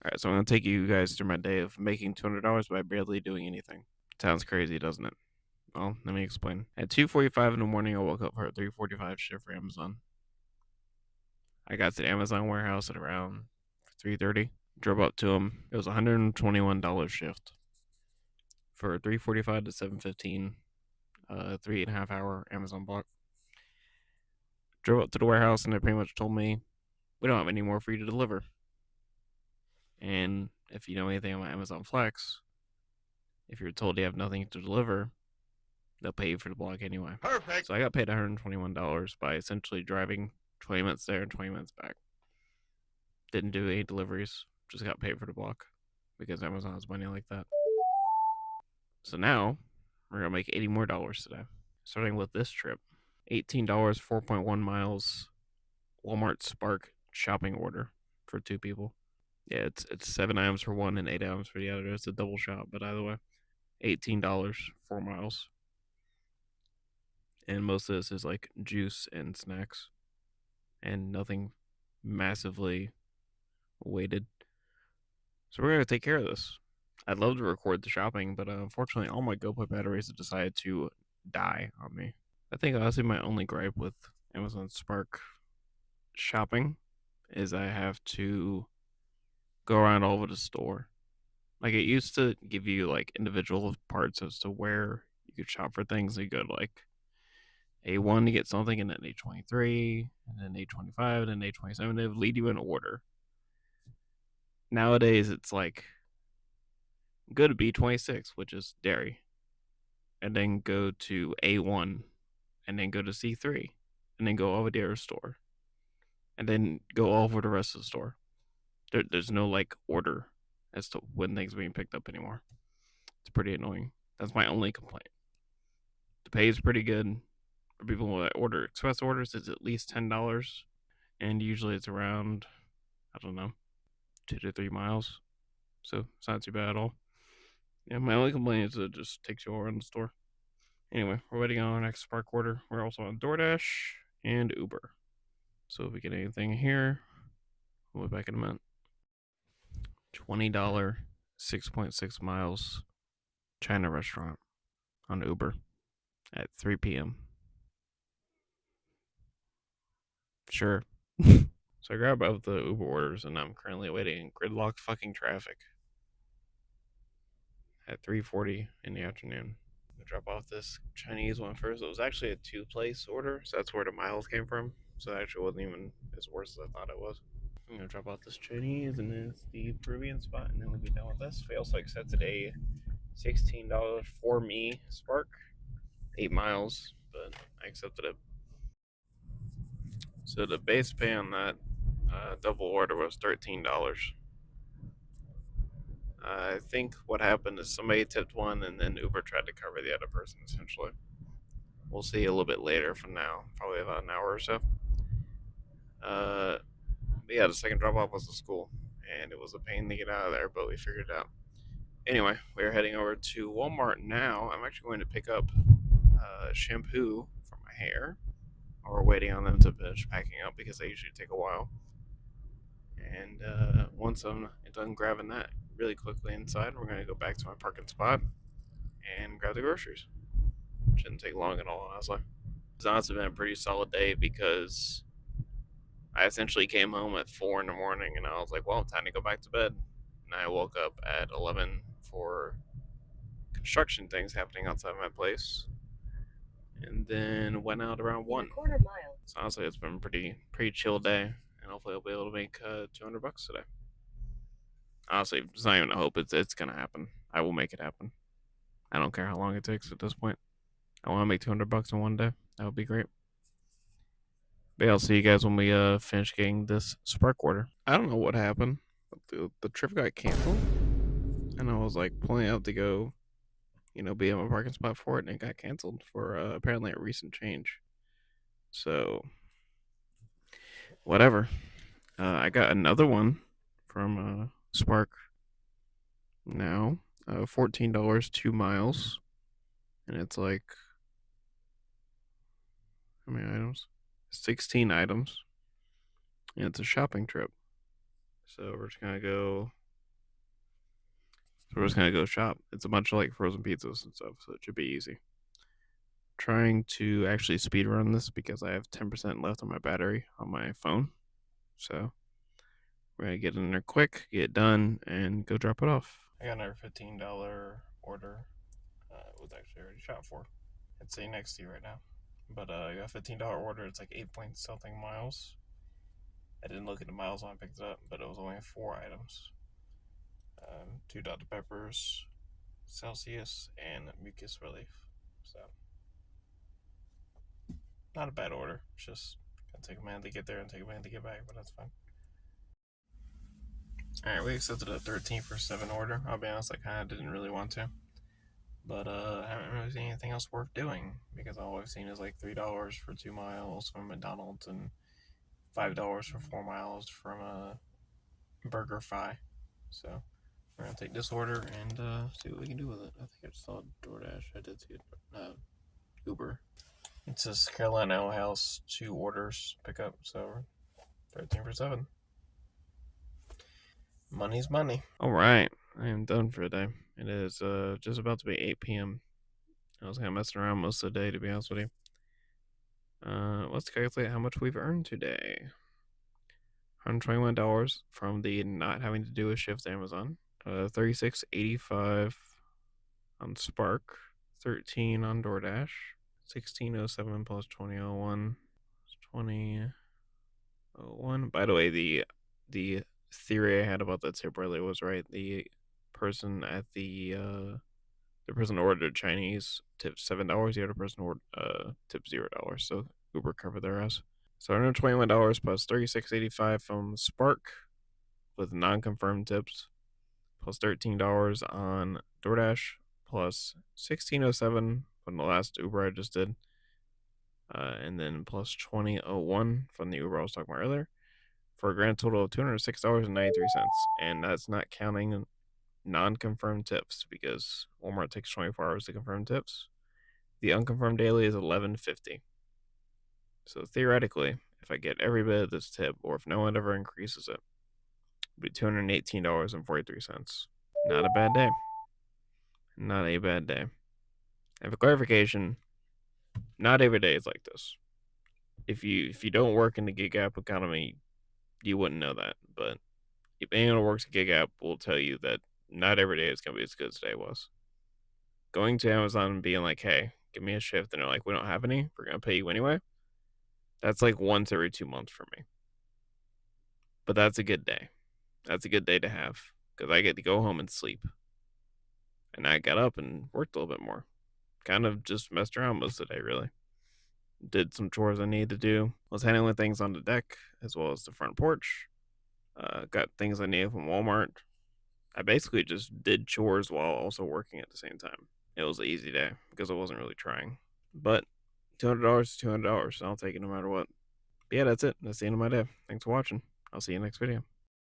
All right, so I'm gonna take you guys through my day of making $200 by barely doing anything. Sounds crazy, doesn't it? Well, let me explain. At 2:45 in the morning, I woke up for a 3:45 shift for Amazon. I got to the Amazon warehouse at around 3:30. Drove up to them. It was a $121 shift for 3:45 to 7:15. 3.5 hour Amazon block. Drove up to the warehouse and they pretty much told me we don't have any more for you to deliver. And if you know anything about Amazon Flex, if you're told you have nothing to deliver, they'll pay you for the block anyway. Perfect. So I got paid $121 by essentially driving 20 minutes there and 20 minutes back. Didn't do any deliveries, just got paid for the block because Amazon has money like that. So now we're gonna make $80 more today. Starting with this trip, $18, 4.1 miles, Walmart Spark shopping order for two people. Yeah, it's 7 items for one and 8 items for the other. It's a double shop, but either way, $18, 4 miles, and most of this is like juice and snacks, and nothing massively weighted. So we're gonna take care of this. I'd love to record the shopping, but unfortunately, all my GoPro batteries have decided to die on me. I think honestly, my only gripe with Amazon Spark shopping is I have to go around all over the store. Like it used to give you like individual parts as to where you could shop for things. You go to like A1 to get something, and then A23, and then A25, and then A27. They would lead you in order. Nowadays, it's like go to B26, which is dairy, and then go to A1, and then go to C3, and then go over to your store, and then go all over the rest of the store. There's no like order as to when things are being picked up anymore. It's pretty annoying. That's my only complaint. The pay is pretty good for people that order express orders. It's at least $10, and usually it's around, I don't know, 2 to 3 miles. So it's not too bad at all. Yeah, my only complaint is it just takes you all around the store. Anyway, we're waiting on our next Spark order. We're also on DoorDash and Uber. So if we get anything here, we'll be back in a minute. $20, 6.6 miles China restaurant on Uber at 3 p.m. Sure. So I grabbed both the Uber orders and I'm currently waiting gridlock fucking traffic at 3:40 in the afternoon. I'm gonna drop off this Chinese one first. It was actually a two-place order, so that's where the miles came from. So it actually wasn't even as worse as I thought it was. I'm gonna drop off this Chinese and then it's the Peruvian spot, and then we'll be done with this. We also accepted a $16 for me Spark, 8 miles, but I accepted it. So the base pay on that double order was $13. I think what happened is somebody tipped one, and then Uber tried to cover the other person. Essentially, we'll see a little bit later. From now, probably about an hour or so. But yeah, the second drop off was the school, and it was a pain to get out of there, but we figured it out. Anyway, we're heading over to Walmart now. I'm actually going to pick up shampoo for my hair. We're waiting on them to finish packing up because they usually take a while. And once I'm done grabbing that really quickly inside, we're going to go back to my parking spot and grab the groceries. Shouldn't take long at all, honestly. It's honestly been a pretty solid day because I essentially came home at 4 in the morning and I was like, well, time to go back to bed. And I woke up at 11 for construction things happening outside my place, and then went out around 1. So honestly, it's been a pretty chill day, and hopefully I'll be able to make $200 today. Honestly, it's not even a hope. It's gonna happen. I will make it happen. I don't care how long it takes at this point. I want to make $200 in one day. That would be great. But yeah, I'll see you guys when we finish getting this Spark order. I don't know what happened. But the trip got canceled, and I was like pulling out to go, be in my parking spot for it, and it got canceled for apparently a recent change. So whatever. I got another one from Spark now. $14, 2 miles, and it's like how many items? 16 items, and it's a shopping trip. So we're just gonna go So we're just gonna go shop. It's a bunch of like frozen pizzas and stuff, so it should be easy. Trying to actually speed run this because I have 10% left on my battery on my phone. So we're gonna get in there quick, get it done, and go drop it off. I got another $15 order. It was actually already shot for. It's sitting next to you right now. But I got a $15 order. It's like 8 point something miles. I didn't look at the miles when I picked it up, but it was only 4 items. 2 Dr. Peppers, Celsius, and mucus relief. So not a bad order. It's just gonna take a minute to get there and take a minute to get back, but that's fine. Alright, we accepted a 13 for 7 order. I'll be honest, I kinda didn't really want to. But I haven't really seen anything else worth doing because all I've seen is like $3 for 2 miles from McDonald's and $5 for 4 miles from a BurgerFi. So we're gonna take this order and see what we can do with it. I think I just saw DoorDash. I did see it. Uber. It says Carolina Ale House 2 orders pickup. So 13 for 7. Money's money. All right, I am done for the day. It is just about to be 8 p.m. I was kind of messing around most of the day, to be honest with you. Let's calculate how much we've earned today. $121 from the not having to do a shift Amazon. $36.85 on Spark. 13 on DoorDash. 1607 plus 2001. 2001. By the way, the theory I had about that tip earlier was right. The person at the person who ordered Chinese tipped $7. The other person tipped $0. So Uber covered their ass. So $121 plus $36.85 from Spark with non-confirmed tips, plus $13 on DoorDash, plus $16.07 from the last Uber I just did, and then plus $20.01 from the Uber I was talking about earlier, for a grand total of $206.93. And that's not counting non-confirmed tips because Walmart takes 24 hours to confirm tips. The unconfirmed daily is $11.50. So theoretically, if I get every bit of this tip, or if no one ever increases it, it'll be $218.43. Not a bad day. Not a bad day. And for clarification, not every day is like this. If you don't work in the gig app economy, you wouldn't know that. But if anyone who works at gig app will tell you that not every day is gonna be as good as today was. Going to Amazon and being like, hey, give me a shift, and they're like, we don't have any, we're gonna pay you anyway. That's like once every 2 months for me. But that's a good day. That's a good day to have because I get to go home and sleep. And I got up and worked a little bit more. Kind of just messed around most of the day, really. Did some chores I needed to do. Was handling things on the deck as well as the front porch. Got things I needed from Walmart. I basically just did chores while also working at the same time. It was an easy day because I wasn't really trying. But $200 is $200. I'll take it no matter what. But yeah, that's it. That's the end of my day. Thanks for watching. I'll see you next video.